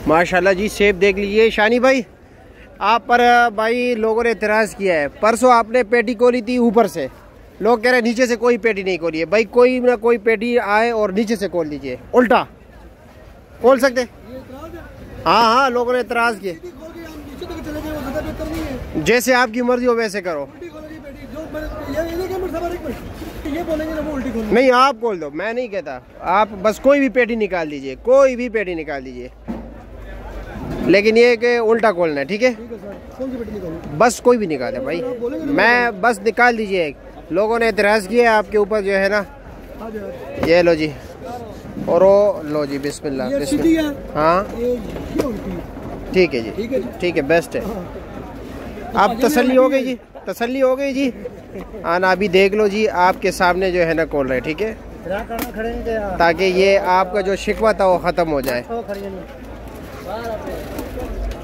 माशाल्लाह जी सेब देख लीजिए। शानी भाई आप पर भाई लोगों ने एतराज़ किया है, परसों आपने पेटी खोली थी ऊपर से, लोग कह रहे हैं नीचे से कोई पेटी नहीं खोली है। भाई कोई ना कोई पेटी आए और नीचे से खोल लीजिए, उल्टा खोल सकते। हाँ हाँ लोगों ने एतराज़ किया, जैसे आपकी मर्जी हो वैसे करो। नहीं आप खोल दो, मैं नहीं कहता, आप बस कोई भी पेटी निकाल दीजिए, कोई भी पेटी निकाल दीजिए, लेकिन ये कि उल्टा खोलना है, ठीक है? बस कोई भी निकाले भाई, मैं बस निकाल दीजिए। लोगों ने एतराज़ किया आपके ऊपर जो है ना। ये लो जी, और वो लो जी, बिस्मिल्लाह बिस्मिल्लाह। हाँ ठीक है जी, ठीक है, बेस्ट है। आप तसल्ली हो गई जी, तसल्ली हो गई जी। आना अभी देख लो जी, आपके सामने जो है ना खोल रहे, ठीक है, ताकि ये आपका जो शिकवा था वो ख़त्म हो जाए।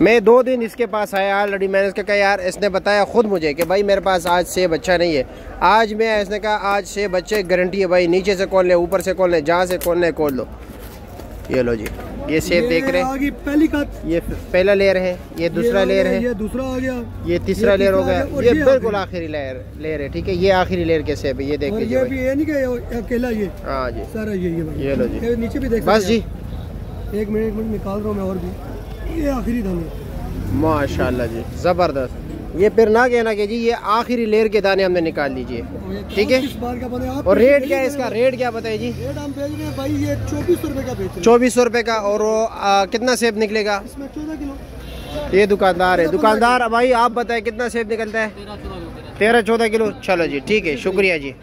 मैं 2 दिन इसके पास आया ऑलरेडी, मैंने इसका कहा यार, इसने बताया खुद मुझे कि भाई मेरे पास आज सेब अच्छा नहीं है। आज मैं इसने कहा आज सेब अच्छे गारंटी है भाई, नीचे से खोल ले, ऊपर से खोल ले, जहाँ से खोलना है खोल लो। ये लो जी, ये सेब देख रहे हैं, पहली कट, ये पहला लेयर है, ये दूसरा लेयर है, ये दूसरा आ गया, ये तीसरा लेयर हो गया, ये बिल्कुल आखिरी लेयर है, ठीक है, ये आखिरी लेयर के सेब है। ये देख लीजिए, ये नहीं कि अकेला ये, हाँ जी सारा ये लो जी, नीचे भी देख बस जी। 1 मिनट निकाल रहा हूँ मैं, और भी ये आखिरी दाने माशाल्लाह जी, ज़बरदस्त। ये फिर ना कहना कि जी ये आखिरी लेयर के दाने हमने निकाल लीजिए, ठीक है? और रेट क्या है इसका, रेट क्या बताइए जी? रेट हम बेच रहे हैं भाई, ये 2400 रुपए का बेच रहे हैं। 2400 रुपए का। और वो कितना सेब निकलेगा इसमें? 14 किलो। ये दुकानदार है, दुकानदार भाई आप बताएं कितना सेब निकलता है? 13-14 किलो। चलो जी ठीक है, शुक्रिया जी।